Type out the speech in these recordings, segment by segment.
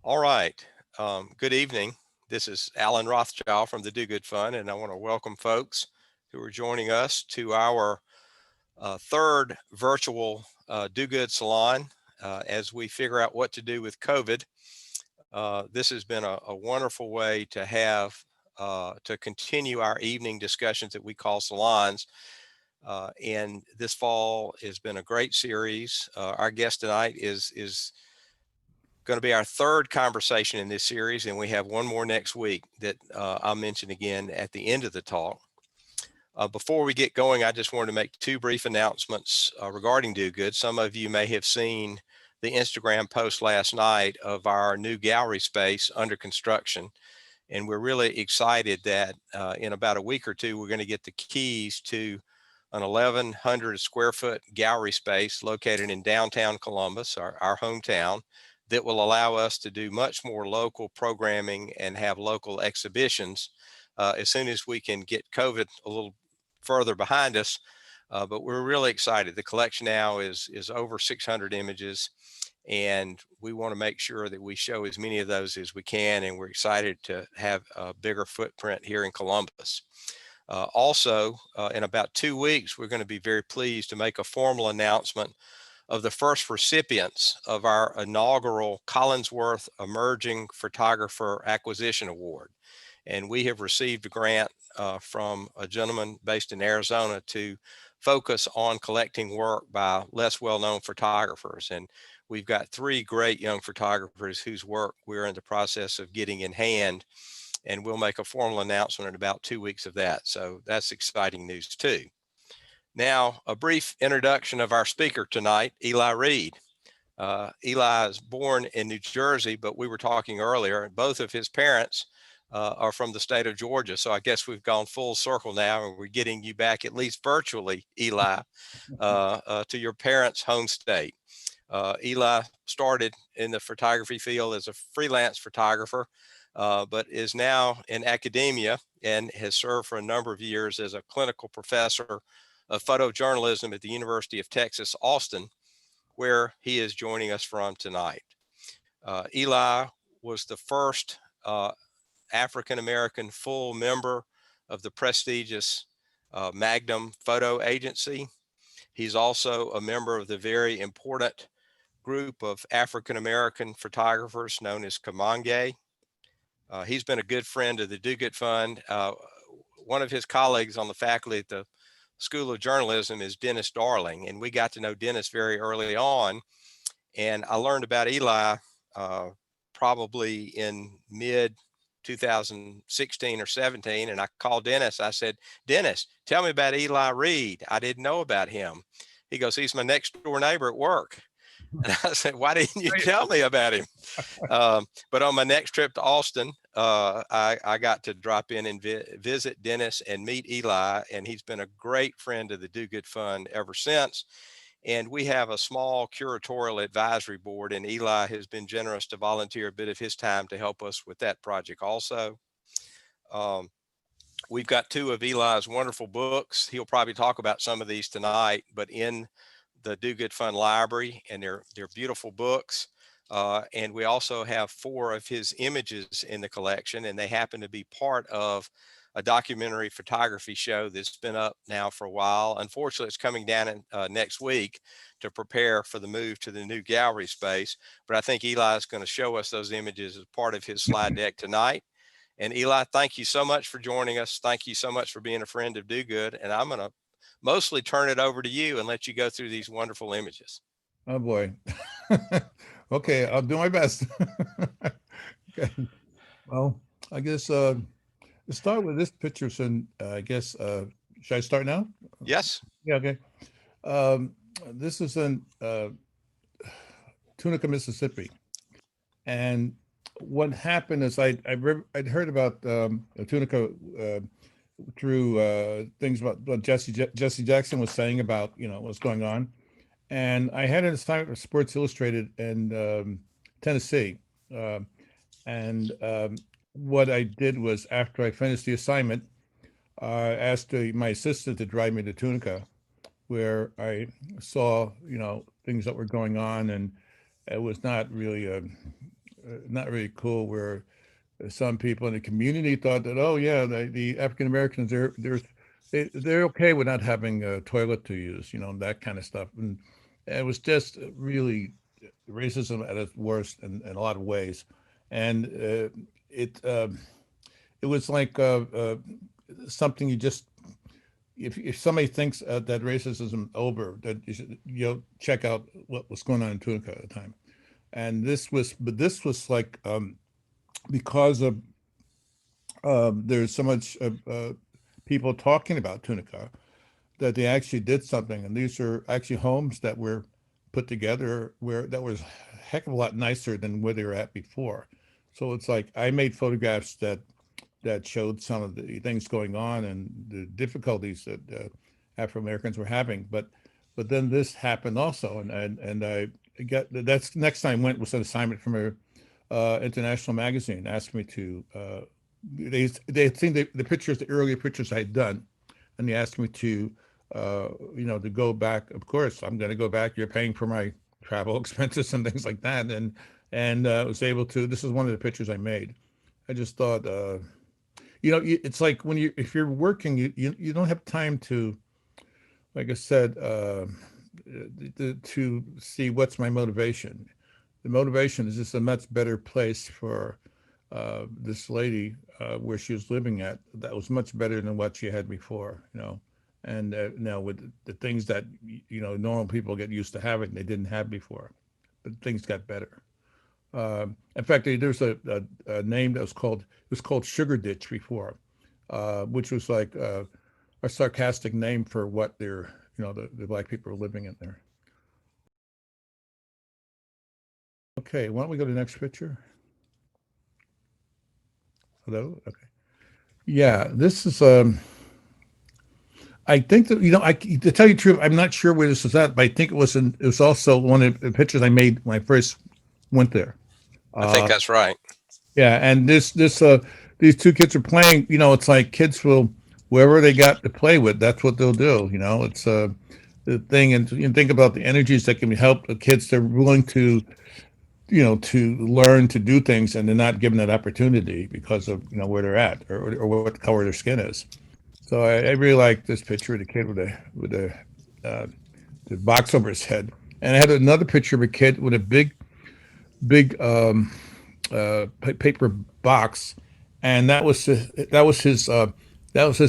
All right. Good evening. This is Alan Rothschild from the Do Good Fund, and I want to welcome folks who are joining us to our third virtual Do Good Salon as we figure out what to do with COVID. This has been a wonderful way to have to continue our evening discussions that we call salons. And this fall has been a great series. Our guest tonight is going to be our third conversation in this series, and we have one more next week that I'll mention again at the end of the talk. Before we get going, I just wanted to make two brief announcements regarding Do Good. Some of you may have seen the Instagram post last night of our new gallery space under construction, and we're really excited that in about a week or two, we're going to get the keys to an 1,100 square foot gallery space located in downtown Columbus, our hometown, that will allow us to do much more local programming and have local exhibitions as soon as we can get COVID a little further behind us. But we're really excited. The collection now is over 600 images, and we want to make sure that we show as many of those as we can, and we're excited to have a bigger footprint here in Columbus. Also, in about 2 weeks, we're going to be very pleased to make a formal announcement of the first recipients of our inaugural Collinsworth Emerging Photographer Acquisition Award. And we have received a grant from a gentleman based in Arizona to focus on collecting work by less well-known photographers. And we've got three great young photographers whose work we're in the process of getting in hand, and we'll make a formal announcement in about 2 weeks of that. So that's exciting news too. Now, a brief introduction of our speaker tonight, Eli Reed. Eli is born in New Jersey, but we were talking earlier, both of his parents are from the state of Georgia. So I guess we've gone full circle now, and we're getting you back, at least virtually, Eli, to your parents' home state. Eli started in the photography field as a freelance photographer, but is now in academia and has served for a number of years as a clinical professor of photojournalism at the University of Texas, Austin, where he is joining us from tonight. Eli was the first African-American full member of the prestigious Magnum photo agency. He's also a member of the very important group of African-American photographers known as Kamange. He's been a good friend of the Do Good Fund. One of his colleagues on the faculty at the School of Journalism is Dennis Darling, and we got to know Dennis very early on. And I learned about Eli probably in mid 2016 or 17, and I called Dennis. I said, Dennis, tell me about Eli Reed. I didn't know about him. He goes, he's my next door neighbor at work. And I said, why didn't you tell me about him? But on my next trip to Austin, I got to drop in and visit Dennis and meet Eli, and he's been a great friend of the Do Good Fund ever since. And we have a small curatorial advisory board, and Eli has been generous to volunteer a bit of his time to help us with that project also. We've got two of Eli's wonderful books. He'll probably talk about some of these tonight, but in the Do Good Fund library, and they're beautiful books. And we also have four of his images in the collection, and they happen to be part of a documentary photography show that's been up now for a while. Unfortunately, it's coming down in, next week to prepare for the move to the new gallery space. But I think Eli is going to show us those images as part of his slide deck tonight. And Eli, thank you so much for joining us. Thank you so much for being a friend of Do Good. And I'm going to mostly turn it over to you and let you go through these wonderful images. Oh boy. Okay, I'll do my best. Okay. Well, I guess let's start with this picture. So I guess should I start now? Yes. Yeah. Okay. Um, this is in Tunica, Mississippi, and what happened is I'd heard about Tunica through things about what Jesse Jackson was saying about what's going on. And I had an assignment with Sports Illustrated in Tennessee. Uh, and what I did was, after I finished the assignment, I asked my assistant to drive me to Tunica, where I saw, things that were going on. And it was not really not really cool, where some people in the community thought that, oh yeah, the African Americans, they're okay with not having a toilet to use, that kind of stuff. And it was just really racism at its worst in a lot of ways. And it it was like something you just, if somebody thinks that racism is over, that you should check out what was going on in Tunica at the time. And this was like, because of there's so much people talking about Tunica, that they actually did something. And these are actually homes that were put together where that was a heck of a lot nicer than where they were at before. So it's like I made photographs that showed some of the things going on and the difficulties that Afro Americans were having. But then this happened also, and I got that's next time I went was an assignment from a international magazine, asked me to. They had seen the pictures, the earlier pictures I had done, and they asked me to, to go back. Of course, I'm going to go back. You're paying for my travel expenses and things like that, and was able to. This is one of the pictures I made. I just thought, it's like when if you're working, you don't have time to, like I said, to see what's my motivation. The motivation is just a much better place for this lady where she was living at. That was much better than what she had before, and now with the things that normal people get used to having, they didn't have before, but things got better. In fact, there's a name that was called Sugar Ditch before, which was like a sarcastic name for what the black people were living in there. Okay, why don't we go to the next picture? Hello? Okay. Yeah, this is I think that to tell you the truth, I'm not sure where this was at, but I think it was also one of the pictures I made when I first went there. I think Uh, that's right. yeah, and these two kids are playing. It's like kids will wherever they got to play with, that's what they'll do. It's the thing, and you think about the energies that can help the kids. They're willing to to learn to do things, and they're not given that opportunity because of where they're at, or what color their skin is. So I really like this picture of the kid uh, the box over his head, and I had another picture of a kid with a big paper box, and that was his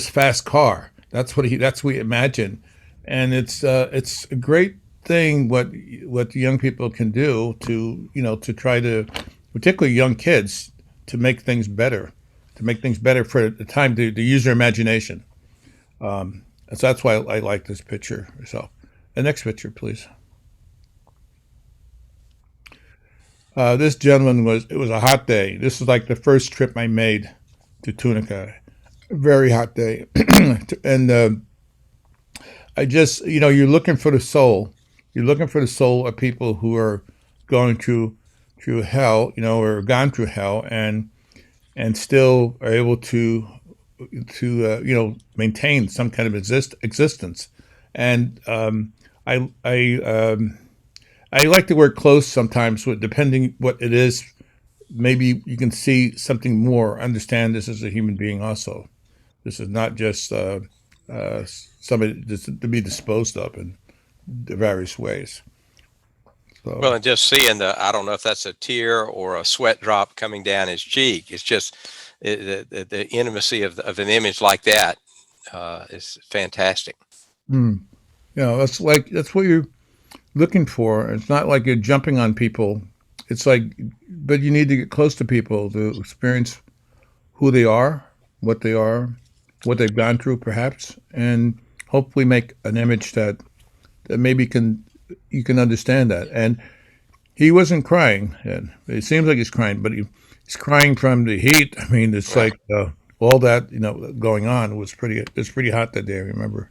fast car. That's what he imagined, and it's a great thing what the young people can do to to try to, particularly young kids, to make things better, for the time to use their imagination. So that's why I like this picture. So, the next picture, please. This gentleman it was a hot day. This is like the first trip I made to Tunica. Very hot day. And I just, you're looking for the soul. You're looking for the soul of people who are going through hell, or gone through hell, and still are able to maintain some kind of existence. And I like to work close sometimes with, depending what it is. Maybe you can see something more. Understand this is a human being also. This is not just somebody to be disposed of in various ways. Well, So, and just seeing I don't know if that's a tear or a sweat drop coming down his cheek. It's just the intimacy of an image like that is fantastic. mm, that's what you're looking for. It's not like you're jumping on people. It's like, but you need to get close to people to experience who they are, what they've gone through, perhaps, and hopefully make an image that maybe you can understand that. And he wasn't crying. And it seems like he's crying, but he's crying from the heat. I mean, it's Right. like all that going on was pretty hot that day. I remember.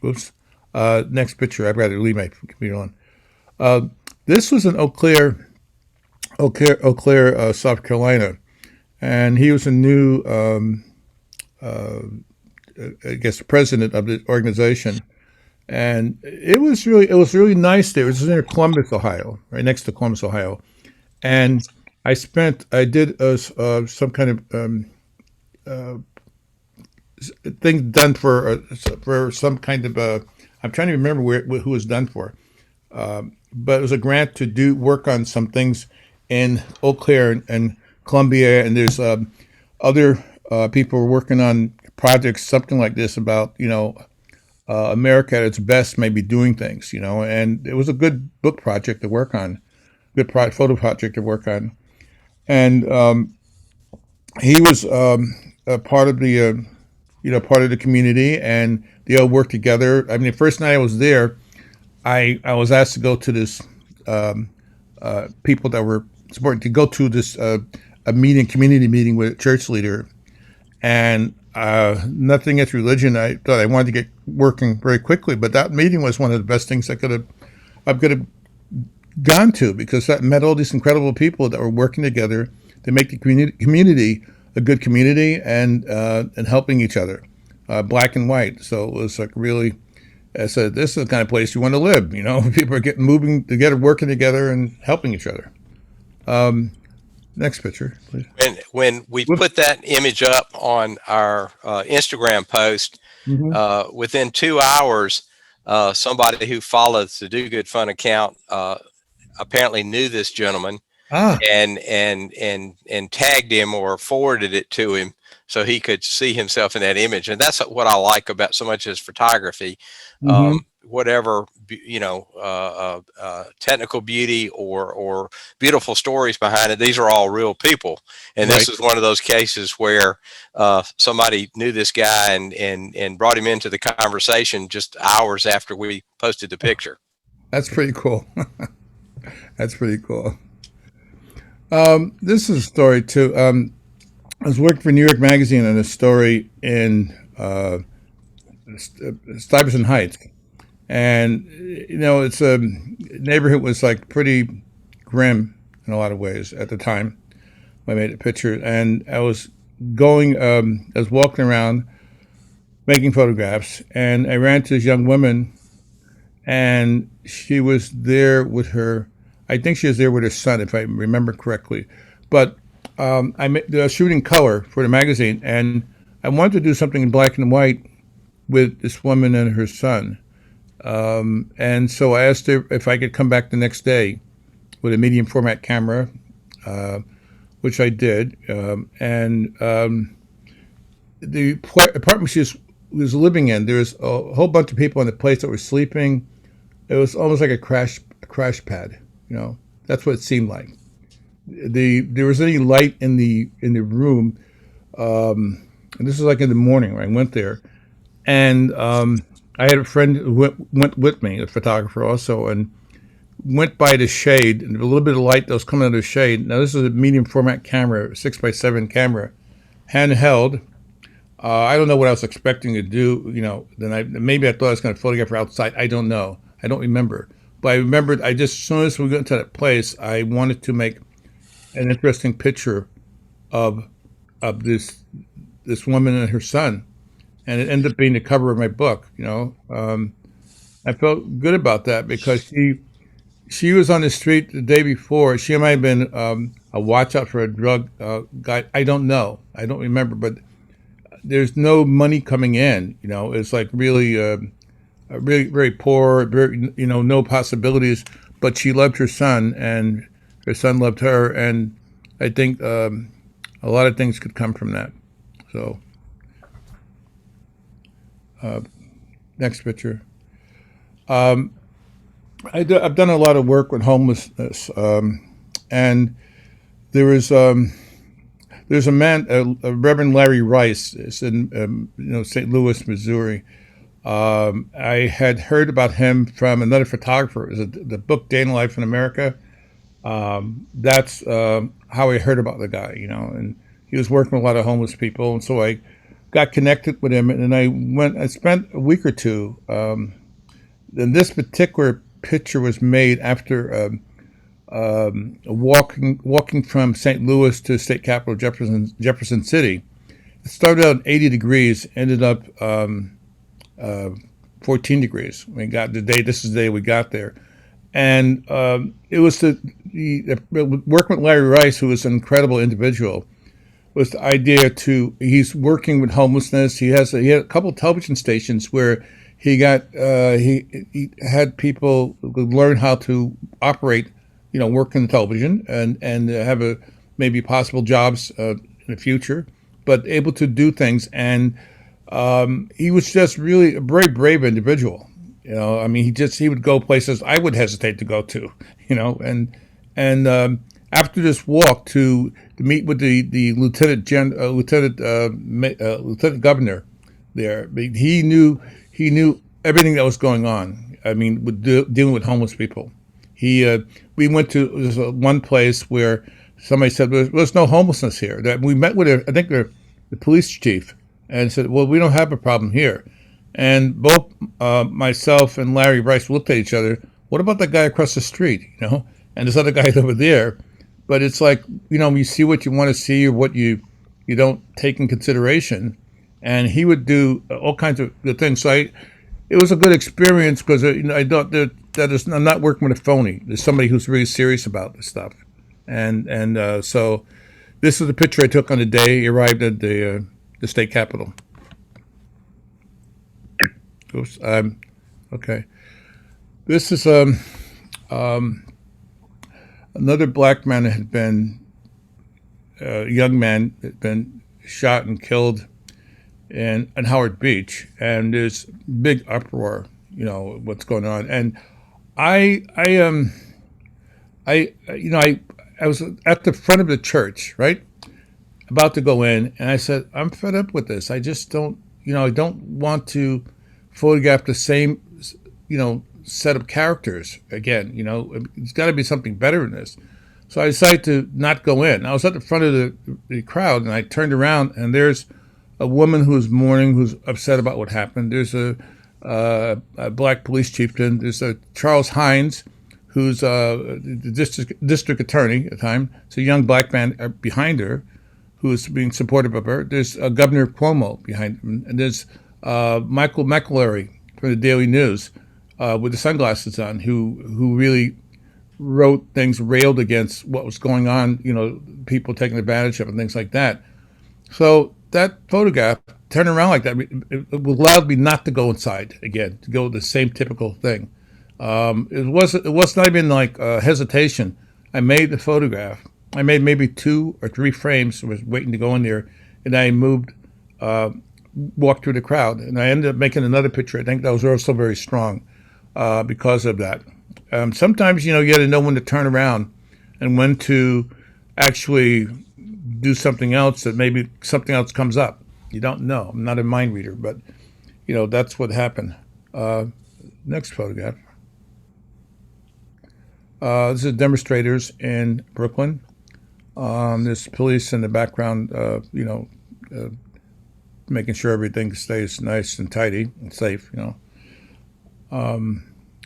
Oops. Next picture. I'd rather leave my computer on. Uh, this was in Eau Claire, South Carolina, and he was a new, I guess, president of the organization. And it was really nice there. It was near Columbus, Ohio, right next to Columbus, Ohio, And I did some kind of thing done for some kind of I'm trying to remember who it was done for, but it was a grant to do work on some things in Eau Claire and Columbia, and there's other people working on projects, something like this about America at its best, maybe doing things, and it was a good book project to work on, photo project to work on, and he was a part of the part of the community, and they all worked together. I mean, the first night I was there, I was asked to go to this people that were supporting to go to this a meeting, community meeting with a church leader, and nothing against religion. I thought I wanted to get working very quickly, but that meeting was one of the best things I could have gone to, because that met all these incredible people that were working together to make the community a good community, and helping each other, black and white. So it was like really, I said, this is the kind of place you want to live. People are getting moving together, working together, and helping each other. Next picture, please. When we Whoops. put that image up on our Instagram post, Mm-hmm. within 2 hours, somebody who follows the Do Good Fun account apparently knew this gentleman Ah. and tagged him or forwarded it to him so he could see himself in that image. And that's what I like about so much as photography. Mm-hmm. Whatever technical beauty or beautiful stories behind it, these are all real people. And Right. this is one of those cases where somebody knew this guy and brought him into the conversation just hours after we posted the picture. That's pretty cool. That's pretty cool. This is a story too. I was working for New York Magazine on a story in Stuyvesant Heights, and it's a neighborhood was like pretty grim in a lot of ways at the time. I made a picture, and I was walking around making photographs, and I ran to this young woman, and she was there with her. I think she was there with her son, if I remember correctly. But I was shooting color for the magazine, and I wanted to do something in black and white with this woman and her son. And so I asked her if I could come back the next day with a medium format camera, uh, which I did. And the apartment she was living in, there was a whole bunch of people in the place that were sleeping. It was almost like a crash pad. That's what it seemed like. There was any light in the room, and this was like in the morning when I went there, and I had a friend who went with me, a photographer also, and went by the shade, and a little bit of light that was coming out of the shade. Now this is a medium format camera, 6x7 camera, handheld. I don't know what I was expecting to do. Then maybe I thought I was going to photograph her outside. I don't know. I don't remember. But I remembered. As soon as we got into that place, I wanted to make an interesting picture of this woman and her son, and it ended up being the cover of my book. I felt good about that because she was on the street the day before. She might have been a watch out for a drug guy. I don't know. I don't remember. But there's no money coming in. It's like really, really very poor. Very, no possibilities. But she loved her son, and her son loved her, and I think a lot of things could come from that. So, next picture. I've done a lot of work with homelessness, and there was there's a man, a Reverend Larry Rice, is in St. Louis, Missouri. I had heard about him from another photographer. It was the book Day in Life in America. That's how I heard about the guy, and he was working with a lot of homeless people, and so I got connected with him, and then I spent a week or two. And this particular picture was made after walking from St. Louis to state capital Jefferson City. It started out 80 degrees, ended up uh, 14 degrees. We got the day. This is the day we got there, and it was working with Larry Rice, who is an incredible individual, was the idea to he's working with homelessness. He had a couple of television stations where he had people learn how to operate, work in television and have a maybe possible jobs in the future, but able to do things. And he was just really a very brave individual. I mean, he would go places I would hesitate to go to. And after this walk to meet with the lieutenant governor there, he knew everything that was going on. I mean, dealing with homeless people. We went to one place where somebody said there's no homelessness here. That we met with I think the police chief, and said, well, we don't have a problem here. And both myself and Larry Rice looked at each other. What about that guy across the street? And this other guy over there. But it's like, you see what you want to see or what you don't take in consideration. And he would do all kinds of good things. So it was a good experience because I thought I'm not working with a phony. There's somebody who's really serious about this stuff. And so this is the picture I took on the day he arrived at the state capitol. Oops. Okay. This is another black man that had been a young man had been shot and killed in Howard Beach, and there's big uproar. What's going on, and I was at the front of the church, right, about to go in, and I said, I'm fed up with this. I just don't, I don't want to photograph the same, set of characters again. It's got to be something better than this. So I decided to not go in. I was at the front of the crowd, and I turned around, and there's a woman who's mourning, who's upset about what happened. There's a black police chieftain. There's a Charles Hines, who's the district attorney at the time. It's a young black man behind her who is being supportive of her. There's Governor Cuomo behind him. And there's Michael McAlery from the Daily News with the sunglasses on, who really wrote things, railed against what was going on, people taking advantage of and things like that. So that photograph, turning around like that, it allowed me not to go inside again, to go the same typical thing. It was not even like hesitation. I made the photograph. I made maybe 2 or 3 frames. I was waiting to go in there, and I moved, walked through the crowd, and I ended up making another picture. I think that was also very strong because of that. Sometimes, you got to know when to turn around and when to actually do something else, that maybe something else comes up. You don't know. I'm not a mind reader, but, that's what happened. Next photograph. This is Demonstrators in Brooklyn. There's police in the background, making sure everything stays nice and tidy and safe,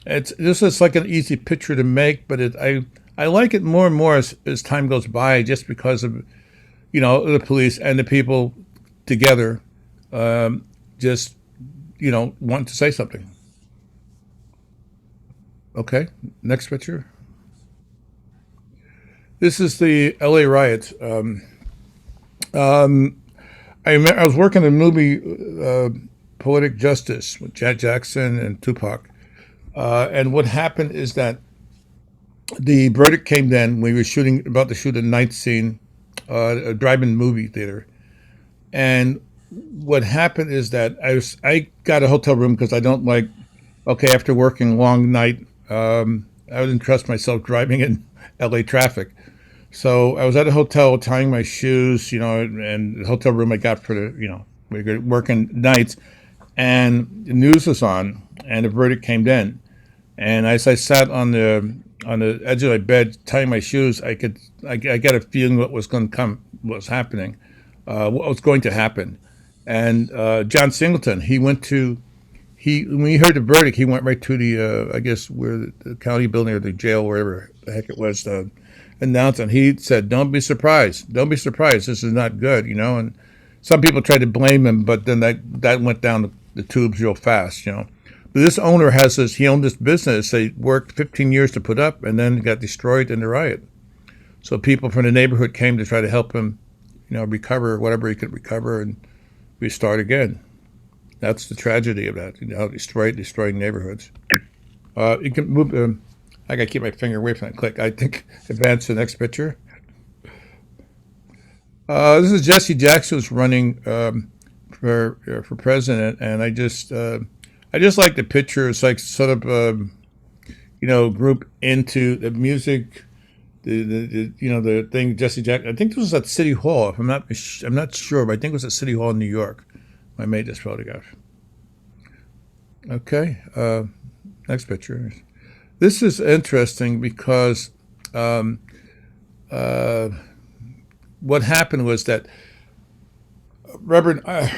This is like an easy picture to make, but I like it more and more as time goes by, just because of, the police and the people together, just, want to say something. Okay, next picture. This is the LA riots. I was working in a movie, Poetic Justice, with Jackson and Tupac. And what happened is that the verdict came then. We were about to shoot a night scene, a drive-in movie theater. And what happened is that I got a hotel room because I don't like, after working a long night, I didn't trust myself driving in LA traffic. So I was at a hotel tying my shoes, and the hotel room I got for the, we were working nights, and the news was on, and the verdict came in. And as I sat on the edge of my bed tying my shoes, I got a feeling what was going to come, what was happening, what was going to happen. And John Singleton, when he heard the verdict, he went right to the, I guess, where the county building or the jail, wherever the heck it was, announced, and he said, "Don't be surprised. Don't be surprised. This is not good," And some people tried to blame him, but then that went down the tubes real fast, this owner has this. He owned this business. They worked 15 years to put up, and then got destroyed in the riot. So people from the neighborhood came to try to help him, recover whatever he could recover and restart again. That's the tragedy of that. Destroying neighborhoods. You can move. I got to keep my finger away from that click. I think advance to the next picture. This is Jesse Jackson who's running for president, and I just like the picture. It's like sort of group into the music, the thing. Jesse Jackson. I think this was at City Hall. If I'm not sure, but I think it was at City Hall in New York. I made this photograph. Okay, next picture. This is interesting because what happened was that Reverend, well,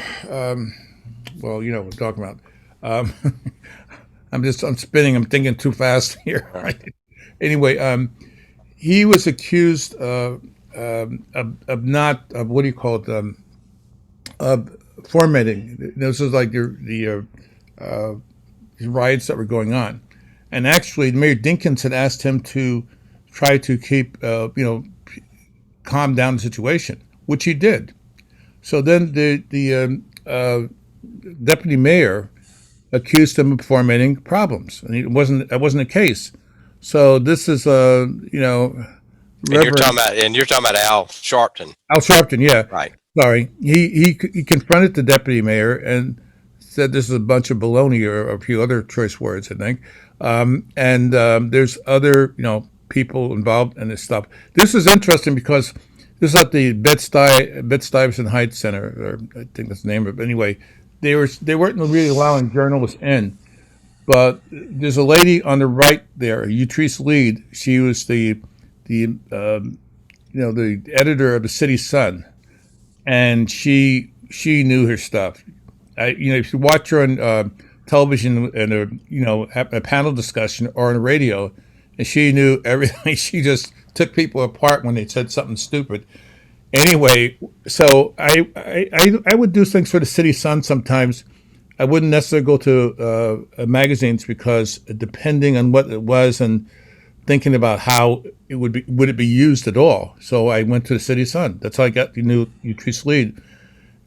you know what I'm talking about. I'm spinning. I'm thinking too fast here. Right. Anyway, he was accused of not of what do you call it? Of formatting. This is like the riots that were going on, and actually, Mayor Dinkins had asked him to try to keep calm down the situation, which he did. So then the deputy mayor accused him of fomenting problems, and that wasn't the case. So this is Reverend And you're talking about Al Sharpton. Al Sharpton. Yeah, Right. sorry. He confronted the deputy mayor and said this is a bunch of baloney, or a few other choice words, I think. And there's other people involved in this stuff. This is interesting because this is at the Bed-Stuyvesant Heights Center, or I think that's the name of it. Anyway, they weren't really allowing journalists in, but there's a lady on the right there, Utrice Reed. She was the editor of the City Sun, and she knew her stuff. If you watch her on television and a panel discussion or on the radio, and she knew everything. She just took people apart when they said something stupid. Anyway, so I would do things for the City Sun sometimes. I wouldn't necessarily go to magazines because depending on what it was and thinking about how it would it be used at all. So I went to the City Sun. That's how I got Utrice Reed.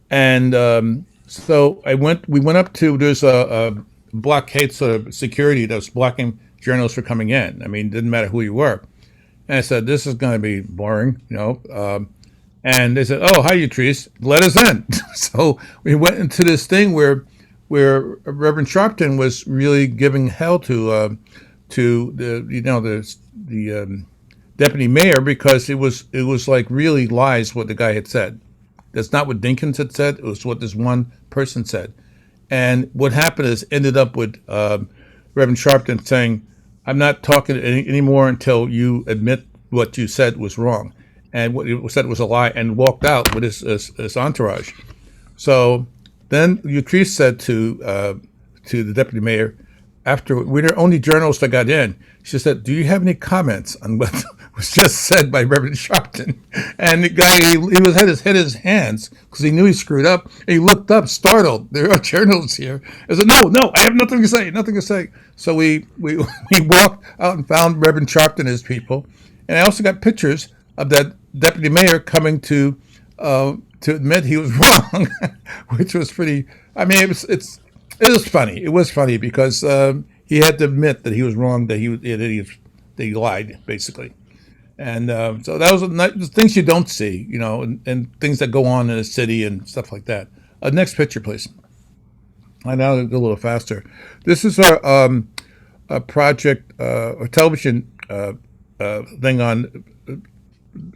And so we went up to, there's a blockade sort of security that was blocking journalists from coming in. I mean, it didn't matter who you were. And I said, this is going to be boring, and they said, oh, hi, Utrice, let us in. So we went into this thing where Reverend Sharpton was really giving hell to the deputy mayor, because it was like really lies what the guy had said. That's not what Dinkins had said. It was what this one person said. And what happened is ended up with Reverend Sharpton saying, I'm not talking anymore until you admit what you said was wrong. And what you said was a lie, and walked out with his entourage. So then Utrice said to the deputy mayor, after we're the only journalists that got in, she said, do you have any comments on what was just said by Reverend Sharpton? And the guy, he had his head in his hands because he knew he screwed up. And he looked up, startled. There are journalists here. I said, no, I have nothing to say. So we walked out and found Reverend Sharpton and his people. And I also got pictures of that deputy mayor coming to admit he was wrong, which was pretty. I mean, it was funny. It was funny because he had to admit that he was wrong, that he lied, basically. And so that was things you don't see, and things that go on in a city and stuff like that. Next picture, please. I now go a little faster. This is a project, a television thing on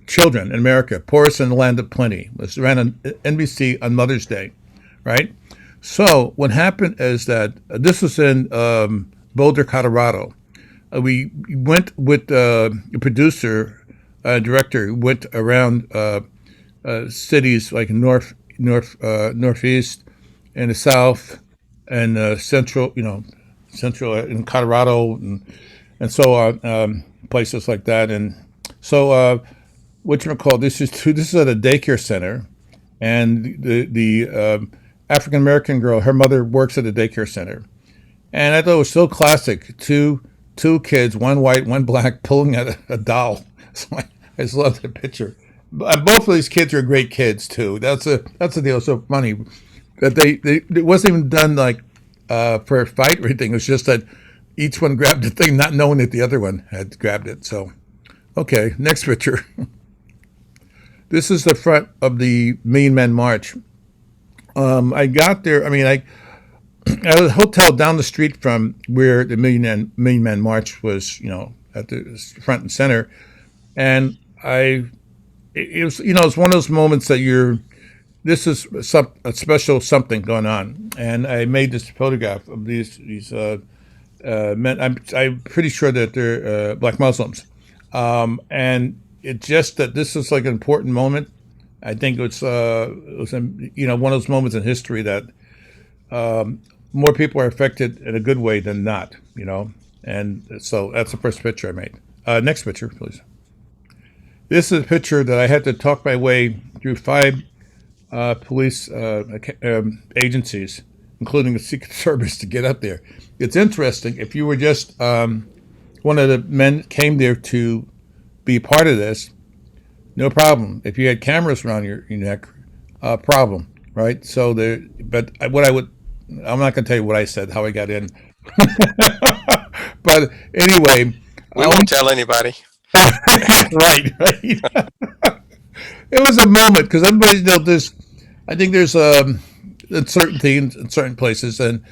children in America, Poorest in the Land of Plenty. It was ran on NBC on Mother's Day, right? So what happened is that this was in Boulder, Colorado. We went with a producer, director, went around cities like northeast, and the south, and central, central in Colorado, and so on, places like that. And so whatchamacallit, this is at a daycare center, and the African American girl, her mother works at a daycare center, And I thought it was so classic. Two kids, one white, one black, pulling at a doll. So I just love the picture. Both of these kids are great kids too. That's the deal. It's so funny that they it wasn't even done like for a fight or anything. It was just that each one grabbed the thing, not knowing that the other one had grabbed it. So okay, next picture. This is the front of the Million Men March. I got there. I mean, I was a hotel down the street from where the Million Men March was. At the front and center, and it was it's one of those moments that this is a special something going on, and I made this photograph of these men. I'm pretty sure that they're black Muslims, and it's just that this is like an important moment. I think it was one of those moments in history that more people are affected in a good way than not. And so that's the first picture I made. Next picture, please. This is a picture that I had to talk my way through 5 police agencies, including the Secret Service, to get up there. It's interesting. If you were just one of the men came there to be part of this, no problem. If you had cameras around your neck, problem, right? So but I'm not going to tell you what I said, how I got in. But anyway, We won't tell anybody. right, right. It was a moment because everybody there's, I think there's uncertainty in certain places and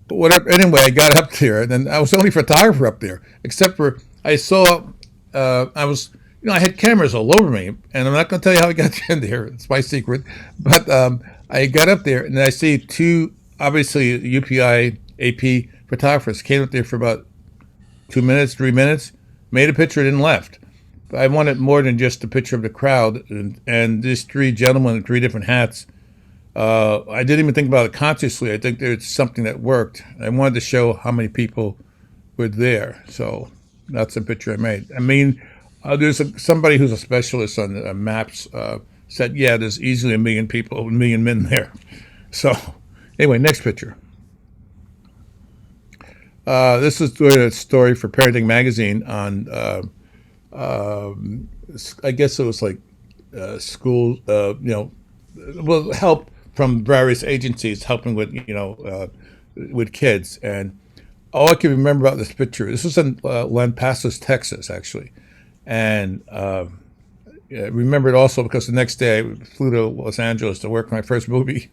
whatever. Anyway, I got up there and then I was the only photographer up there, except for I saw I was I had cameras all over me, and I'm not going to tell you how I got in there. It's my secret. But I got up there and I see 2 obviously UPI AP photographers came up there for about 2 minutes, 3 minutes, made a picture, and then left. I wanted more than just a picture of the crowd, and these 3 gentlemen in 3 different hats. I didn't even think about it consciously. I think there's something that worked. I wanted to show how many people were there. So that's a picture I made. I mean, there's somebody who's a specialist on maps said, yeah, there's easily 1 million people, 1 million men there. So anyway, next picture. This is a story for Parenting Magazine on, I guess it was like school, help from various agencies helping with kids. And all I can remember about this picture, this was in Las Pasos, Texas, actually. And I remember it also because the next day I flew to Los Angeles to work on my first movie.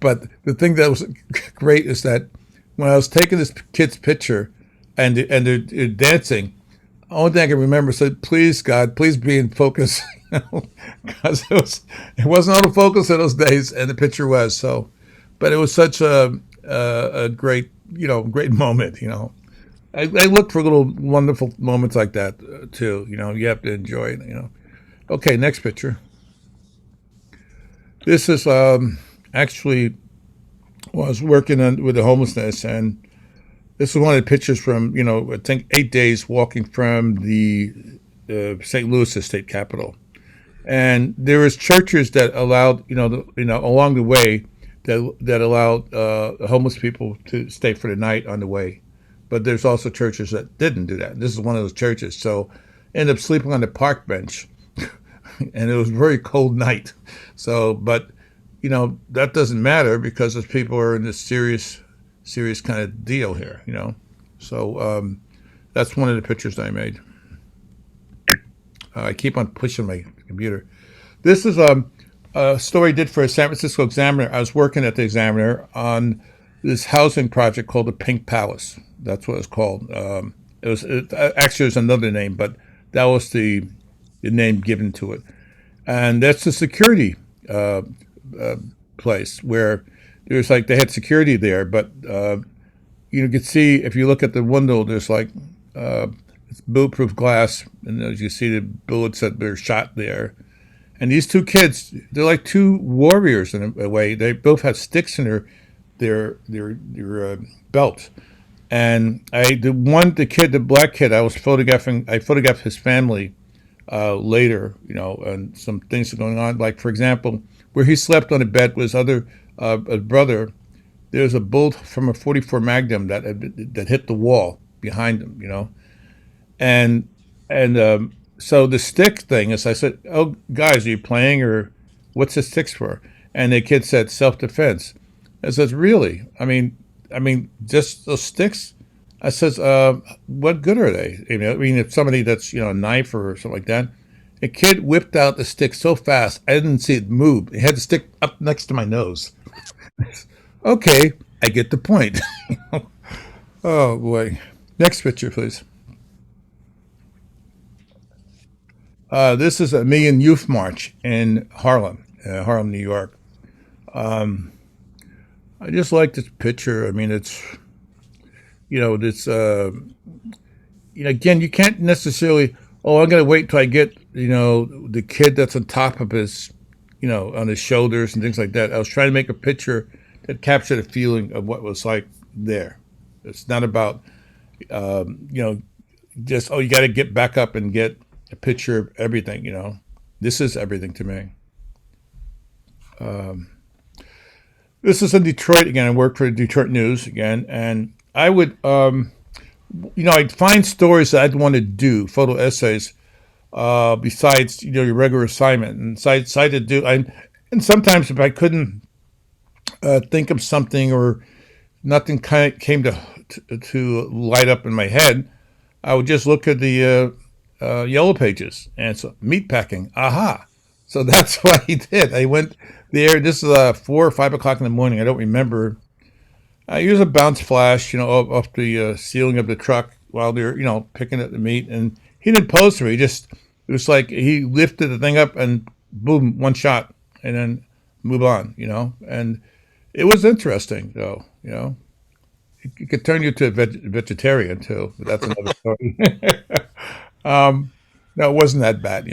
But the thing that was great is that when I was taking this kid's picture and they're dancing, the only thing I can remember said, "Please, God, please be in focus," because it wasn't out of focus in those days, and the picture was so. But it was such a great great moment. I look for little wonderful moments like that too. You have to enjoy it. Okay, next picture. This is actually I was working with the homelessness, and this is one of the pictures from I think 8 days walking from the St. Louis state capitol, and there was churches that allowed along the way that allowed homeless people to stay for the night on the way, but there's also churches that didn't do that. This is one of those churches, so I ended up sleeping on the park bench, and it was a very cold night. So, but that doesn't matter because those people are in this serious kind of deal here, So that's one of the pictures that I made. I keep on pushing my computer. This is a story I did for a San Francisco Examiner. I was working at the Examiner on this housing project called the Pink Palace. That's what it's called. Actually, there's another name, but that was the name given to it. And that's the security place where there's they had security there, but you could see if you look at the window, there's it's bulletproof glass, and as you see the bullets that were shot there. And these 2 kids, they're like 2 warriors in a way. They both have sticks in their belt. And the black kid, I photographed his family later, and some things are going on. Like, for example, where he slept on a bed with his other brother, there's a bullet from a 44 Magnum that hit the wall behind him, and so the stick thing is, I said, "Oh, guys, are you playing, or what's the sticks for?" And the kid said, "Self defense." I says, "Really? I mean, just those sticks?" I says, "What good are they? I mean, if somebody that's a knife or something like that." The kid whipped out the stick so fast I didn't see it move. It had the stick up next to my nose. Okay, I get the point. Oh boy. Next picture, please. This is a Million Youth March in Harlem, New York. I just like this picture. I mean, it's this. Again, you can't necessarily. Oh, I'm gonna wait till I get the kid that's on top of his, on his shoulders and things like that. I was trying to make a picture that captured a feeling of what was like there. It's not about just, oh, you got to get back up and get a picture of everything. This is everything to me. This is in Detroit again. I work for the Detroit News again, and I would, I'd find stories that I'd want to do, photo essays, besides your regular assignment, and so I decided to do. And sometimes if I couldn't think of something, or nothing kind of came to light up in my head, I would just look at the yellow pages, and so meat packing. Aha! So that's what I did. I went there. This is 4 or 5 o'clock in the morning. I don't remember. I use a bounce flash, off the ceiling of the truck while they're, picking up the meat. And he didn't pose for it. It was like he lifted the thing up and boom, one shot, and then move on, And it was interesting, though, It could turn you to a vegetarian, too, but that's another story. No, it wasn't that bad,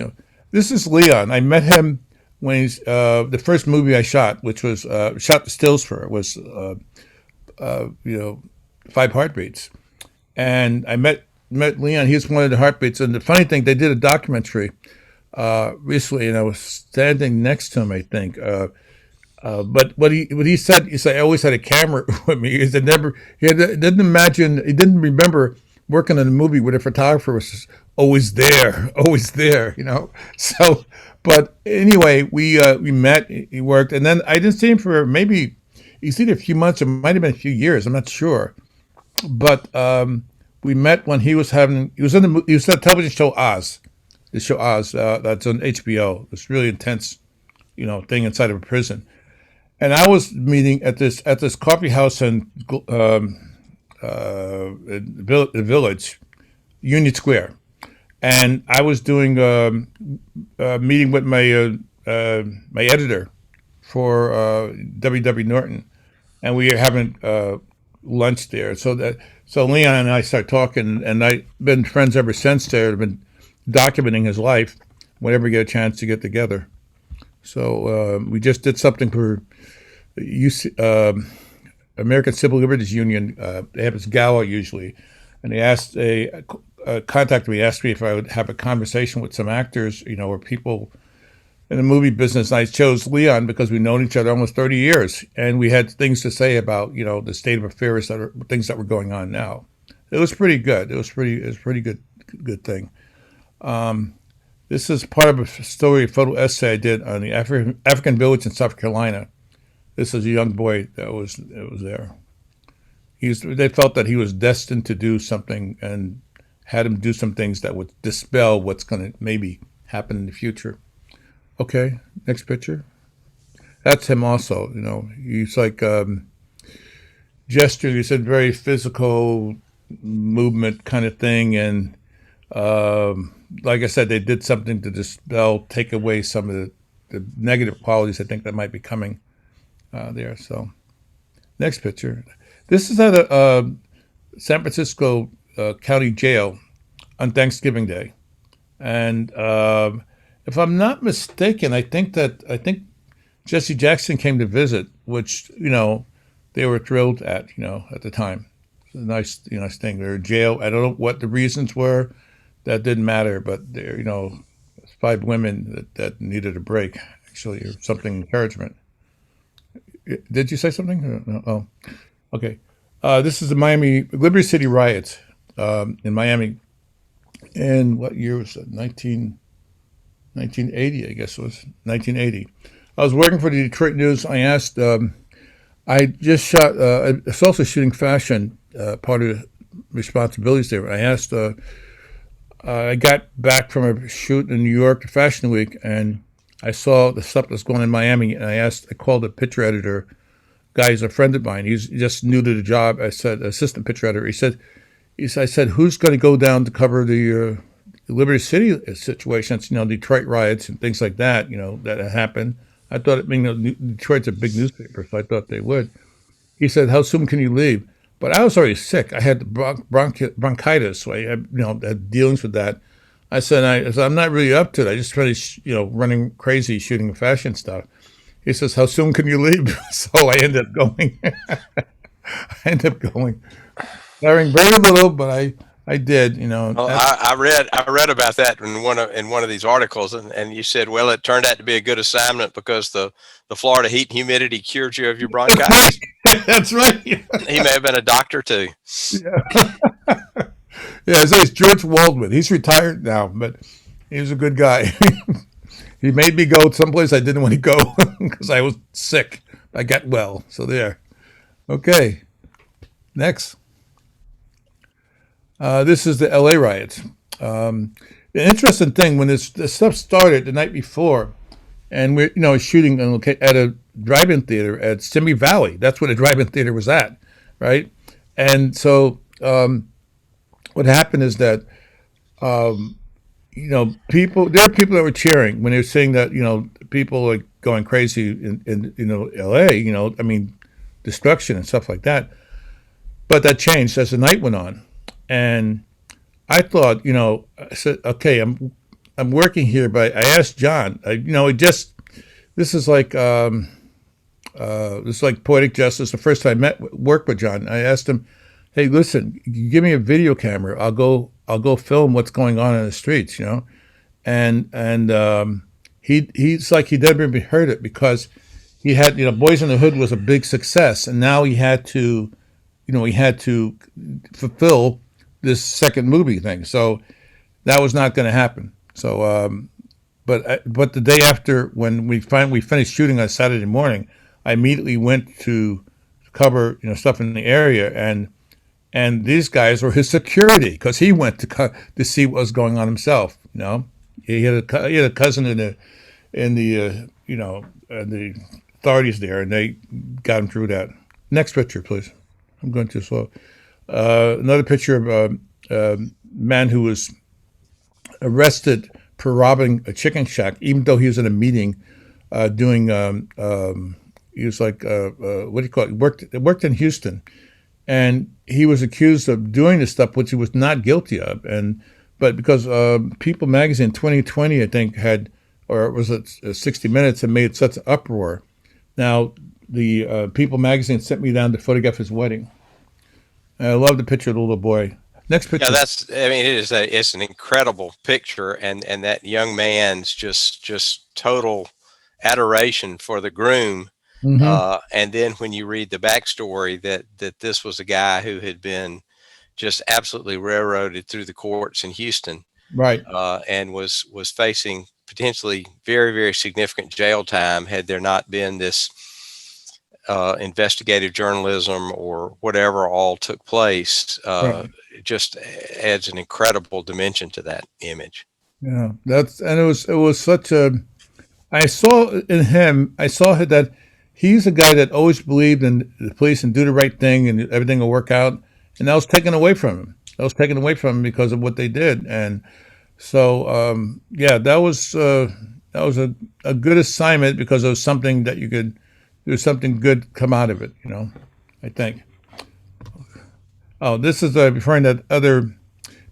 This is Leon. I met him when he's the first movie I shot, which was shot the stills for, was uh, you know, Five Heartbeats, and I met Leon. He was one of the heartbeats. And the funny thing, they did a documentary recently, and I was standing next to him, I think. But what he said, I always had a camera with me. He said never didn't imagine, he didn't remember working in a movie where the photographer was always there, always there. So, but anyway, we met. He worked, and then I didn't see him for maybe, he's either a few months, or it might have been a few years. I'm not sure, but we met when he was in the television show Oz, the show Oz, that's on HBO. It's really intense, thing inside of a prison. And I was meeting at this coffee house in the village, Union Square, and I was doing a meeting with my editor for WW Norton, and we were having lunch there. So Leon and I started talking, and I've been friends ever since. There, I've been documenting his life whenever we get a chance to get together. So we just did something for American Civil Liberties Union. They have this gala usually, and they contacted me, asked me if I would have a conversation with some actors, or people in the movie business. And I chose Leon because we've known each other almost 30 years, and we had things to say about the state of affairs, things that were going on now. It was pretty good. It was pretty good thing. This is part of a story, a photo essay I did on the African village in South Carolina. This is a young boy that was there. They felt that he was destined to do something, and had him do some things that would dispel what's going to maybe happen in the future. Okay, next picture. That's him also. He's like gesture. He said very physical movement kind of thing, and like I said, they did something to dispel, take away some of the negative qualities I think that might be coming there. So, next picture. This is at a San Francisco County Jail on Thanksgiving Day, and if I'm not mistaken, I think Jesse Jackson came to visit, which they were thrilled at the time. It's a nice thing. They're in jail. I don't know what the reasons were. That didn't matter, but they're 5 women that needed a break, actually, or something, encouragement. Did you say something? No. Oh, okay. This is the Miami Liberty City riots in Miami. And what year was it? 1980, I guess it was 1980. I was working for the Detroit News. I asked, I just shot, I was also shooting fashion, part of the responsibilities there. I asked, I got back from a shoot in New York, Fashion Week, and I saw the stuff that's going on in Miami. And I called the picture editor, guy, he's a friend of mine. He's just new to the job. I said, assistant picture editor. I said, who's going to go down to cover the Liberty City situations, Detroit riots and things like that, that happened. I thought, Detroit's a big newspaper, so I thought they would. He said, how soon can you leave? But I was already sick. I had bronchitis, so I had dealings with that. I said, I'm not really up to it. I just finished, running crazy shooting fashion stuff. He says, how soon can you leave? So I ended up going. I ended up going. Wearing very little, but I did. Well, I read about that in one of these articles, and you said, well, it turned out to be a good assignment because the Florida heat and humidity cured you of your bronchitis. That's right. He may have been a doctor too. Yeah. Yeah, his name's George Waldman. He's retired now, but he was a good guy. He made me go someplace I didn't want to go because I was sick. I got well, so there. Okay, next. This is the LA riots. The interesting thing, when this stuff started the night before, and we're shooting at a drive-in theater at Simi Valley. That's where the drive-in theater was at, right? And so what happened is that there are people that were cheering when they were saying that people are going crazy in LA. Destruction and stuff like that. But that changed as the night went on. And I thought, I said, okay, I'm working here, but I asked John, this is like poetic justice. The first time I worked with John, I asked him, hey, listen, give me a video camera. I'll go film what's going on in the streets, and he's like he never even heard it because he had Boys in the Hood was a big success, and now he had to fulfill this second movie thing. So that was not going to happen. So, but the day after, when we finished shooting on Saturday morning, I immediately went to cover stuff in the area, and these guys were his security because he went to see what was going on himself. He had a cousin in the authorities there, and they got him through that. Next picture, please. I'm going too slow. Another picture of a man who was arrested for robbing a chicken shack, even though he was in a meeting doing. He was like what do you call it? Worked in Houston, and he was accused of doing this stuff which he was not guilty of. But because People Magazine 2020, I think, or was it 60 Minutes, and made such an uproar. Now the People Magazine sent me down to photograph his wedding. I love the picture of the little boy. Next picture. Yeah, it's an incredible picture, and that young man's just total adoration for the groom. Mm-hmm. And then when you read the backstory that this was a guy who had been just absolutely railroaded through the courts in Houston, Right. and was facing potentially very, very significant jail time had there not been this investigative journalism or whatever all took place. Right. It just adds an incredible dimension to that image. Yeah. It was such a. I saw in him. I saw that he's a guy that always believed in the police and do the right thing and everything will work out. And that was taken away from him. That was taken away from him because of what they did. And so, that was a good assignment because it was something that there was something good come out of it, I think. Oh, this is referring to that other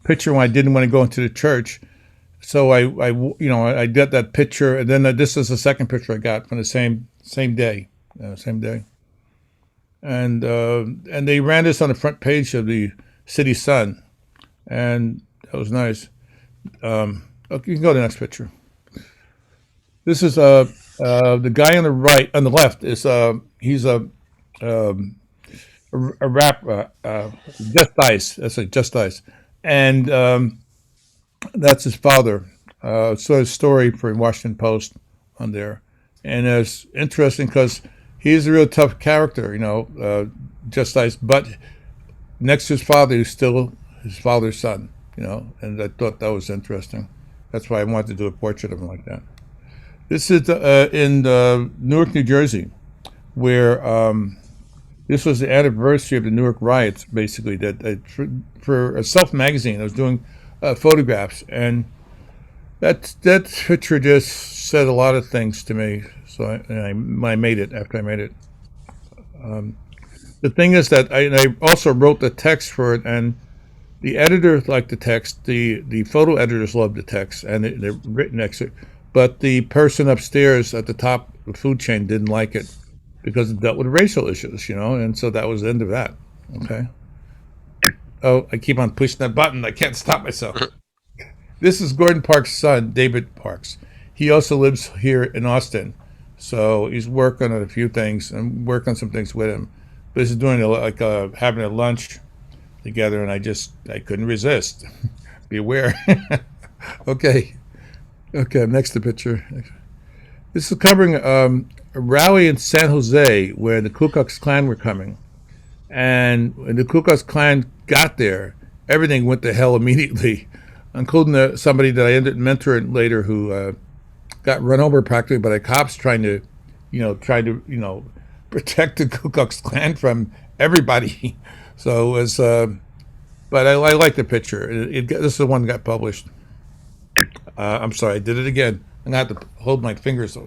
picture when I didn't want to go into the church. So I got that picture, and then this is the second picture I got from the same day, and they ran this on the front page of the City Sun, and that was nice. Okay, you can go to the next picture. This is The guy on the right, on the left, is he's um, a rap, Just Ice. That's like Just Ice, and that's his father. So his story for Washington Post on there, and it's interesting because he's a real tough character, Just Ice, but next to his father, he's still his father's son, and I thought that was interesting. That's why I wanted to do a portrait of him like that. This is in Newark, New Jersey, where this was the anniversary of the Newark Riots, basically. For a Self magazine, I was doing photographs, and that picture just said a lot of things to me. So I made it after I made it. The thing is that I also wrote the text for it, and the editor liked the text. The photo editors loved the text and the written excerpt, but the person upstairs at the top of the food chain didn't like it because it dealt with racial issues, and so that was the end of that. Okay. Oh, I keep on pushing that button. I can't stop myself. This is Gordon Parks' son, David Parks. He also lives here in Austin, so he's working on a few things and working on some things with him. But this is doing having a lunch together, and I couldn't resist. Be aware. Okay. Okay, next the picture. This is covering a rally in San Jose where the Ku Klux Klan were coming. And when the Ku Klux Klan got there, everything went to hell immediately, including somebody that I ended up mentoring later who got run over practically by the cops trying to protect the Ku Klux Klan from everybody. So it was, but I like the picture. This is the one that got published. I'm sorry, I did it again. I'm going to have to hold my fingers.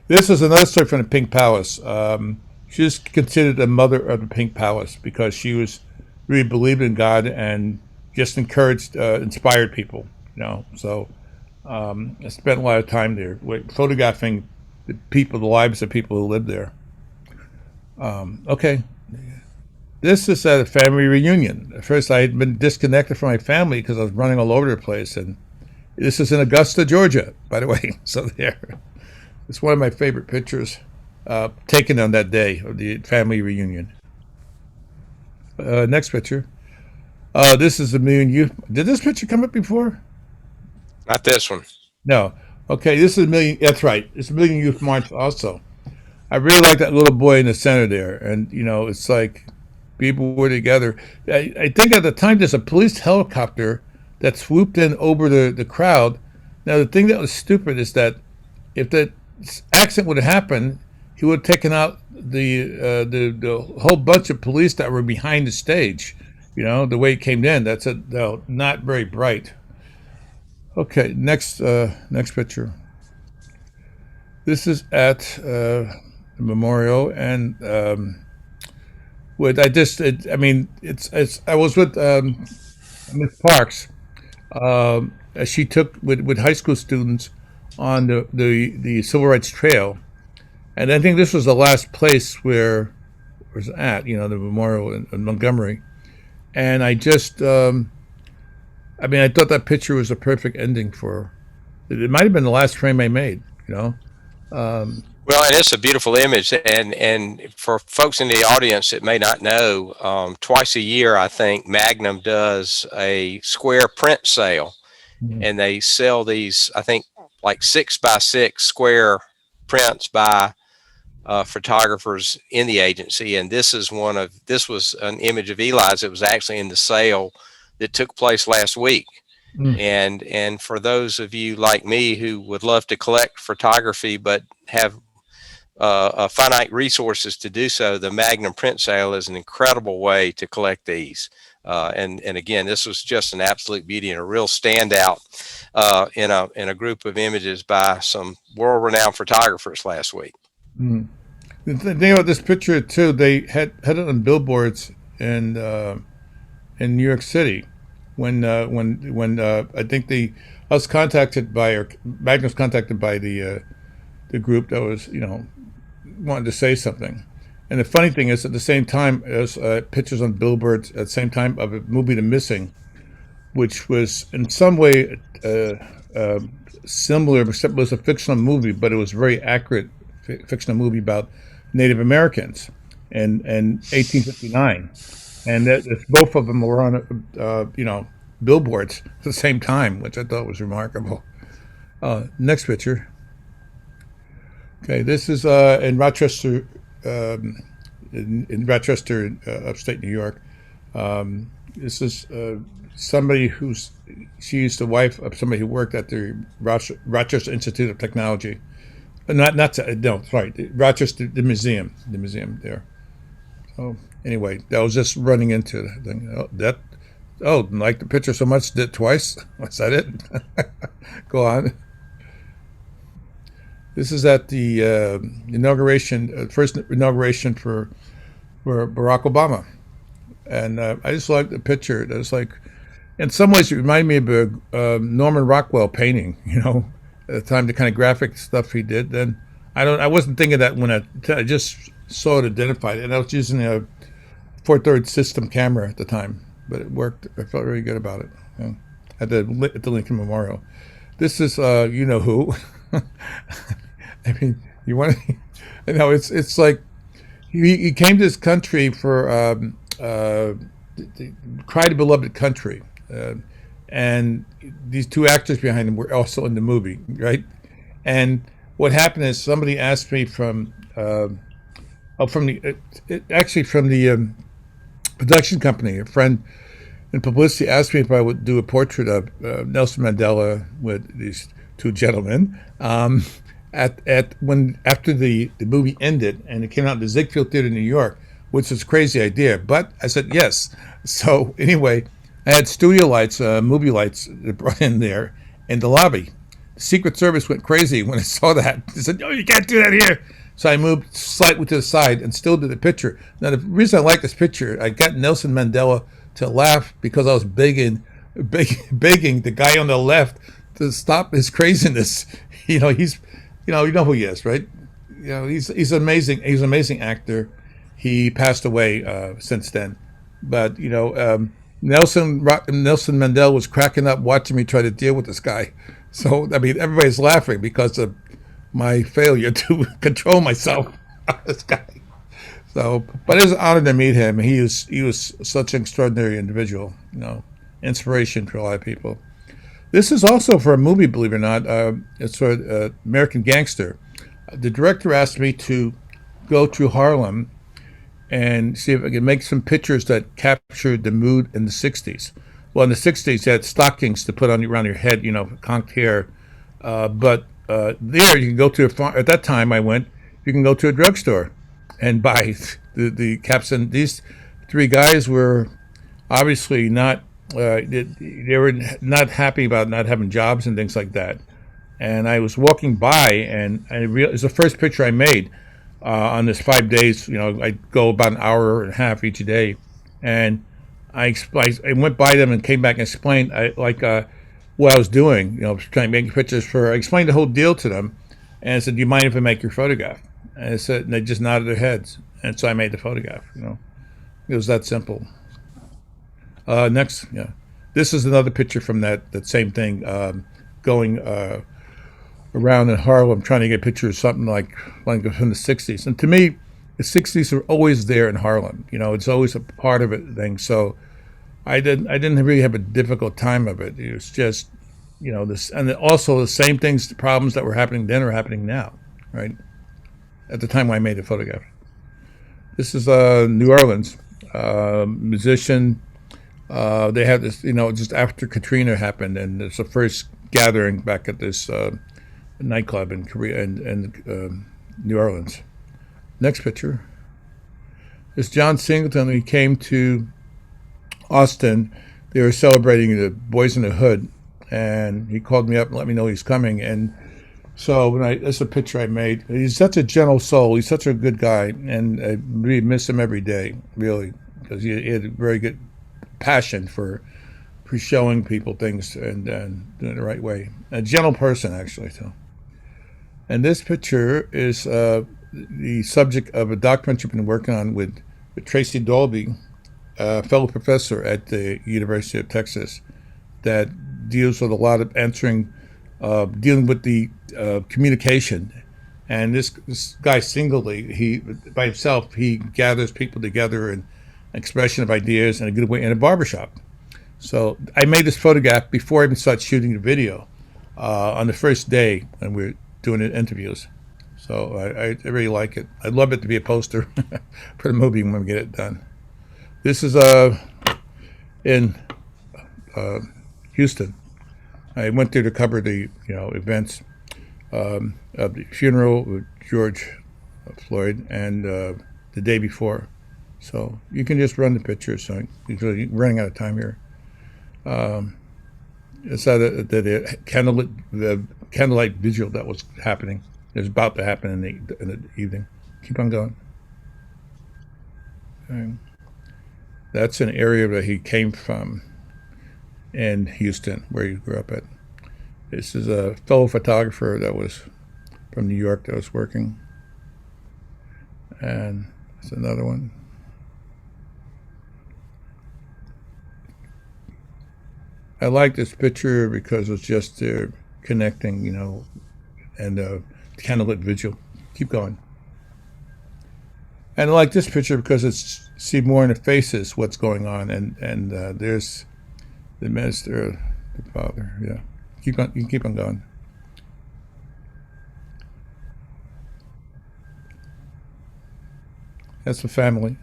This is another story from the Pink Palace. She was considered the mother of the Pink Palace because she really believed in God and just encouraged, inspired people. So I spent a lot of time there photographing the lives of people who lived there. Okay. This is at a family reunion. At first, I had been disconnected from my family because I was running all over the place. And this is in Augusta, Georgia, by the way. So there. It's one of my favorite pictures taken on that day of the family reunion. Next picture. This is a million youth. Did this picture come up before? Not this one. No. Okay, this is a million. That's right. It's a million youth march also. I really like that little boy in the center there. And, it's like people were together. I think at the time there's a police helicopter that swooped in over the crowd. Now, the thing that was stupid is that if that accident would have happened, he would have taken out the whole bunch of police that were behind the stage. The way it came in, that's not very bright. Okay, next picture. This is at the memorial, and I was with Miss Parks. She took with high school students on the Civil Rights Trail, and I think this was the last place where it was at, the memorial in Montgomery. And I thought that picture was a perfect ending for. It might have been the last frame I made, Well, and it's a beautiful image, and for folks in the audience that may not know, twice a year I think Magnum does a square print sale, and they sell these, I think, like 6x6 square prints by photographers in the agency, and this was an image of Eli's. It was actually in the sale that took place last week. Mm. And for those of you like me who would love to collect photography but have finite resources to do so, the Magnum print sale is an incredible way to collect these. And again, this was just an absolute beauty and a real standout in a group of images by some world-renowned photographers last week. Mm. The thing about this picture too, they had it on billboards in New York City when I think I was contacted by, or Magnum was contacted by the group that was wanted to say something. And the funny thing is, at the same time as pictures on billboards, at the same time of a movie, The Missing, which was in some way uh, similar, except it was a fictional movie, but it was a very accurate fictional movie about Native Americans in 1859, and both of them were on billboards at the same time, which I thought was remarkable. Next picture. Okay, this is in Rochester, in Rochester, upstate New York. This is somebody she's the wife of somebody who worked at the Rochester Institute of Technology. No, sorry, Rochester, the museum there. So anyway, that was just running into that thing. Like the picture so much, did it twice. Was that it? Go on. This is at the inauguration, first inauguration for Barack Obama, and I just like the picture. It's like, in some ways, it reminded me of a Norman Rockwell painting. At the time, the kind of graphic stuff he did. Then I wasn't thinking that when I just saw it identified, and I was using a 4/3 system camera at the time, but it worked. I felt very good about it. Yeah. At the Lincoln Memorial. This is you know who. I mean, you want to, it's like he came to this country for cry to beloved country, and these two actors behind him were also in the movie, right? And what happened is somebody asked me from the production company, a friend in publicity asked me if I would do a portrait of Nelson Mandela with these two gentlemen. After the movie ended and it came out in the Ziegfeld Theater in New York, which was a crazy idea, but I said yes. So anyway, I had studio lights, movie lights brought in there in the lobby. The Secret Service went crazy when I saw that. They said, "No, you can't do that here." So I moved slightly to the side and still did the picture. Now the reason I like this picture, I got Nelson Mandela to laugh because I was begging the guy on the left to stop his craziness. He's you know who he is, right? He's amazing. He's an amazing actor. He passed away since then, but Nelson Mandela was cracking up watching me try to deal with this guy. So I mean, everybody's laughing because of my failure to control myself. This guy. So, but it was an honor to meet him. He was such an extraordinary individual. Inspiration for a lot of people. This is also for a movie, believe it or not. It's for American Gangster. The director asked me to go to Harlem and see if I could make some pictures that captured the mood in the 60s. Well, in the 60s, you had stockings to put on around your head, conked hair. But there, you can go to at that time I went, you can go to a drugstore and buy the caps. And these three guys were obviously not, they were not happy about not having jobs and things like that. And I was walking by, and I realized it's the first picture I made on this 5 days. I go about an hour and a half each day, and I went by them and came back and explained what I was doing. Trying to make pictures I explained the whole deal to them, and I said, "Do you mind if I make your photograph?" And and they just nodded their heads, and so I made the photograph. It was that simple. Next, yeah, this is another picture from that same thing, going around in Harlem trying to get pictures of something like from the 60s. And to me, the 60s are always there in Harlem. It's always a part of it thing. So I didn't really have a difficult time of it. It was just, this, and also the same things, the problems that were happening then are happening now, right? At the time when I made the photograph. This is New Orleans, musician. They had this, just after Katrina happened, and it's the first gathering back at this nightclub in Korea and New Orleans. Next picture is John Singleton. He came to Austin. They were celebrating the Boys in the Hood, and he called me up and let me know he's coming. And so that's a picture I made. He's such a gentle soul. He's such a good guy, and I really miss him every day, really, because he had a very good passion for showing people things and doing it the right way. A gentle person, actually. So, and this picture is the subject of a documentary I've been working on with Tracy Dolby, a fellow professor at the University of Texas, that deals with a lot of answering dealing with the communication. And this guy singly, he by himself, he gathers people together in expression of ideas in a good way in a barbershop. So I made this photograph before I even started shooting the video on the first day when we were doing the interviews. So I really like it. I'd love it to be a poster for the movie when we get it done. This is in uh, Houston. I went there to cover the events of the funeral with George Floyd and the day before. So you can just run the pictures. So you're running out of time here. It's the candlelight vigil that was happening. It was about to happen in the evening. Keep on going. Okay. That's an area that he came from in Houston, where he grew up at. This is a fellow photographer that was from New York that was working. And it's another one. I like this picture because it's just connecting, and candlelit vigil. Keep going. And I like this picture because it's see more in the faces what's going on, and there's the minister, the father. Yeah, keep on. You can keep on going. That's the family.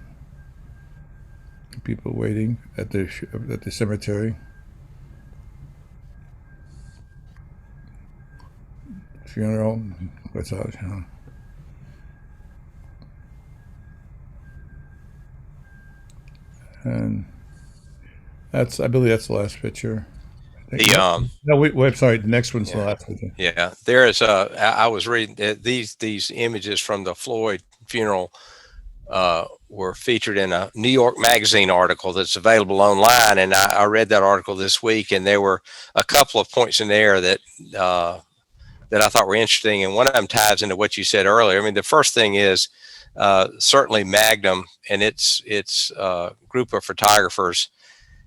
People waiting at the cemetery. Funeral. What's that? And I believe that's the last picture. I think, The no, wait, sorry. The next one's the Yeah, last picture. yeah. There is I was reading these images from the Floyd funeral were featured in a New York Magazine article that's available online, and I read that article this week, and there were a couple of points in there uh, that I thought were interesting, and one of them ties into what you said earlier. I mean, the first thing is certainly Magnum and its group of photographers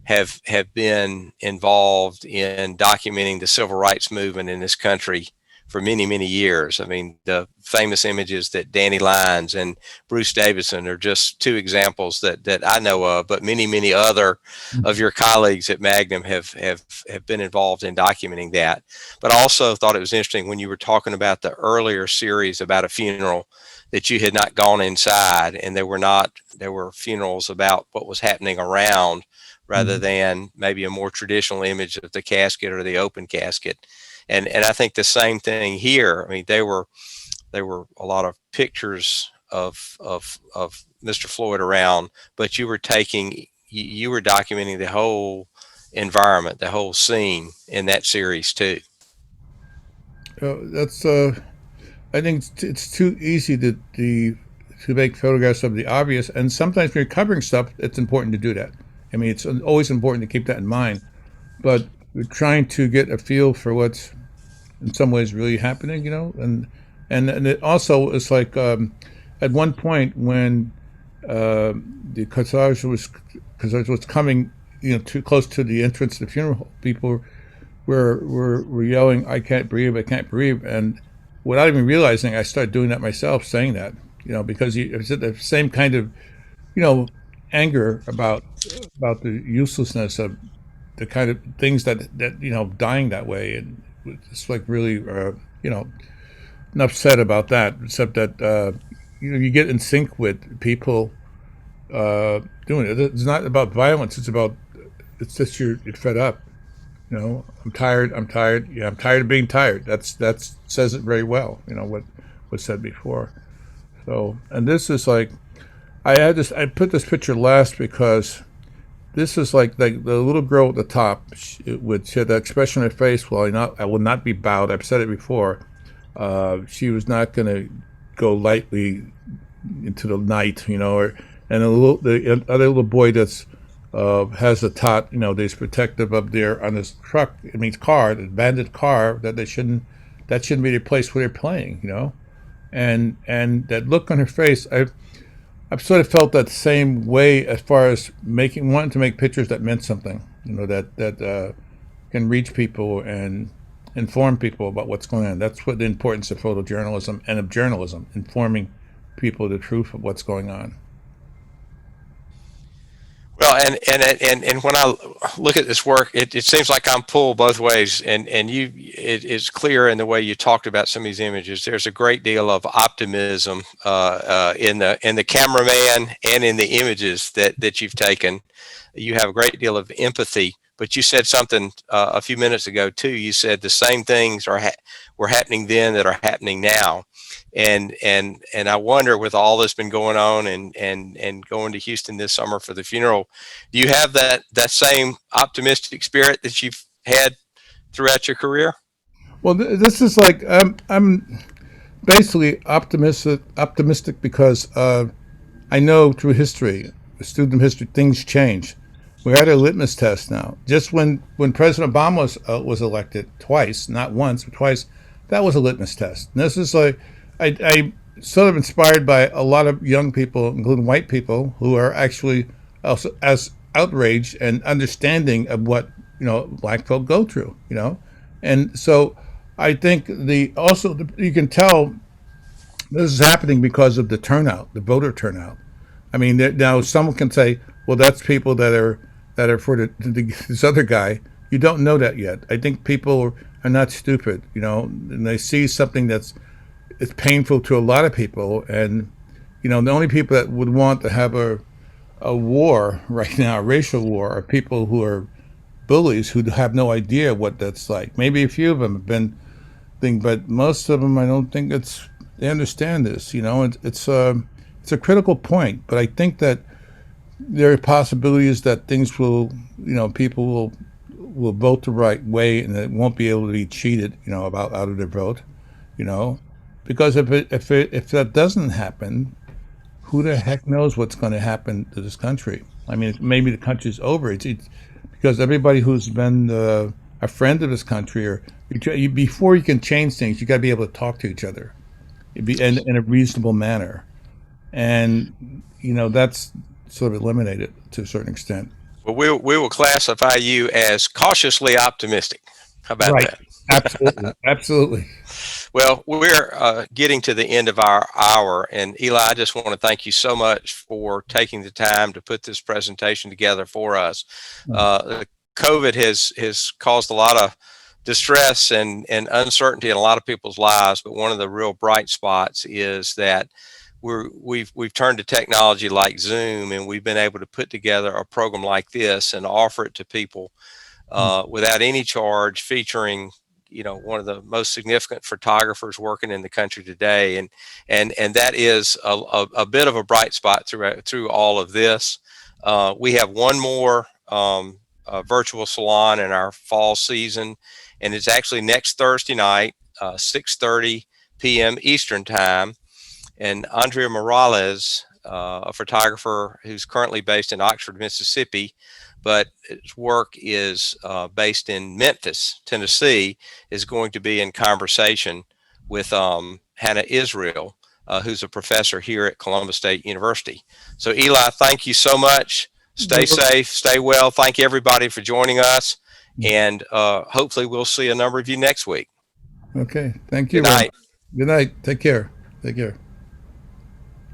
have been involved in documenting the civil rights movement in this country for many years. I mean, the famous images that Danny Lyons and Bruce Davison are just two examples that I know of, but many other of your colleagues at Magnum have been involved in documenting that. But I also thought it was interesting when you were talking about the earlier series about a funeral that you had not gone inside, and there were funerals about what was happening around rather Mhm. than maybe a more traditional image of the casket or the open casket. And I think the same thing here. I mean, there were a lot of pictures of Mr. Floyd around, but you were documenting the whole environment, the whole scene in that series too. That's I think it's too easy to make photographs of the obvious, and sometimes when you're covering stuff, it's important to do that. I mean, it's always important to keep that in mind. But we're trying to get a feel for what's in some ways really happening, and it also is like at one point when uh, the cortege was coming, too close to the entrance to the funeral, people were yelling, "I can't breathe! I can't breathe!" And without even realizing, I started doing that myself, saying that, because it's the same kind of, you know, anger about the uselessness of the kind of things that dying that way, and it's like really, you know, upset about that. Except that you get in sync with people doing it. It's not about violence. It's just you're fed up. I'm tired. I'm tired. Yeah, I'm tired of being tired. That's says it very well. What was said before. So, and this is like I put this picture last because this is like the little girl at the top she had that expression on her face. Well, I will not be bowed. I've said it before. She was not going to go lightly into the night, and the other little boy that's has a tot, that's protective up there on this truck. I mean, car, the bandit car that shouldn't be the place where they're playing, and that look on her face. I've sort of felt that same way as far as wanting to make pictures that meant something, that can reach people, and inform people about what's going on. That's what the importance of photojournalism and of journalism, informing people the truth of what's going on. Well, and when I look at this work, it seems like I'm pulled both ways, and it's clear in the way you talked about some of these images. There's a great deal of optimism in the cameraman and in the images that you've taken. You have a great deal of empathy, but you said something a few minutes ago too. You said the same things were happening then that are happening now, and I wonder, with all that's been going on, and going to Houston this summer for the funeral, do you have that same optimistic spirit that you've had throughout your career? Well, this is like I'm basically optimistic because I know through history, student history, things change. We're at a litmus test now. Just when President Obama was elected twice, not once but twice, that was a litmus test. And this is like I sort of inspired by a lot of young people, including white people, who are actually also as outraged and understanding of what black folk go through. And so I think you can tell this is happening because of the turnout, the voter turnout. I mean, now someone can say, "Well, that's people that are for this other guy." You don't know that yet. I think people are not stupid, and they see something it's painful to a lot of people, and the only people that would want to have a war right now, a racial war, are people who are bullies who have no idea what that's like. Maybe a few of them have been but most of them, I don't think they understand this. It's a critical point, but I think that there are possibilities that things will, people will vote the right way, and it won't be able to be cheated, about out of their vote, you know, because if that doesn't happen, who the heck knows what's going to happen to this country? I mean, maybe the country's over. It's because everybody who's been a friend of this country, or before you can change things, you got to be able to talk to each other, in a reasonable manner, and that's sort of eliminated to a certain extent. Well, we will classify you as cautiously optimistic. How about Right. that? Absolutely. Absolutely. Well, we're getting to the end of our hour, and Eli, I just want to thank you so much for taking the time to put this presentation together for us. COVID has caused a lot of distress and uncertainty in a lot of people's lives, but one of the real bright spots is that we've turned to technology like Zoom, and we've been able to put together a program like this and offer it to people without any charge, featuring one of the most significant photographers working in the country today, and that is a bit of a bright spot through all of this. We have one more virtual salon in our fall season, and it's actually next Thursday night, 6:30 p.m. Eastern time. And Andrea Morales, a photographer who's currently based in Oxford, Mississippi, but his work is based in Memphis, Tennessee, is going to be in conversation with Hannah Israel, who's a professor here at Columbus State University. So, Eli, thank you so much. Stay safe, stay well. Thank you, everybody, for joining us. And hopefully, we'll see a number of you next week. Okay. Thank you Good very much. night. Good night. Take care. Take care.